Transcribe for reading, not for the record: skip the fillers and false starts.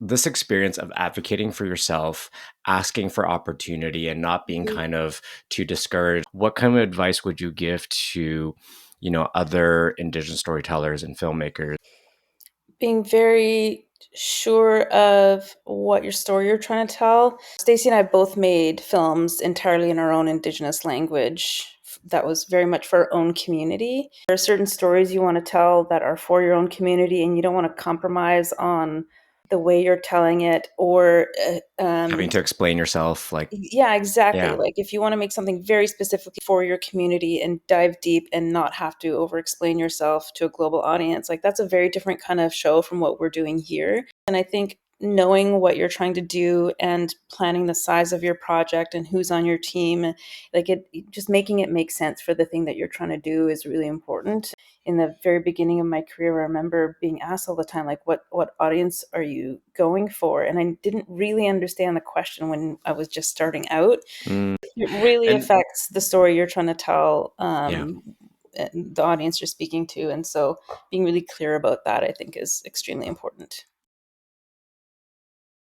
this experience of advocating for yourself, asking for opportunity, and not being kind of too discouraged, what kind of advice would you give to, other Indigenous storytellers and filmmakers? Being very sure of what your story you're trying to tell. Stacey and I both made films entirely in our own Indigenous language that was very much for our own community. There are certain stories you want to tell that are for your own community, and you don't want to compromise on the way you're telling it, or Having to explain yourself, yeah, exactly. yeah. Like if you want to make something very specifically for your community and dive deep and not have to over explain yourself to a global audience, like that's a very different kind of show from what we're doing here. And I think knowing what you're trying to do and planning the size of your project and who's on your team, like just making it make sense for the thing that you're trying to do is really important. In the very beginning of my career, I remember being asked all the time, like, what audience are you going for? And I didn't really understand the question when I was just starting out. Mm. It really And affects the story you're trying to tell, yeah. and the audience you're speaking to. And so being really clear about that, I think, is extremely important.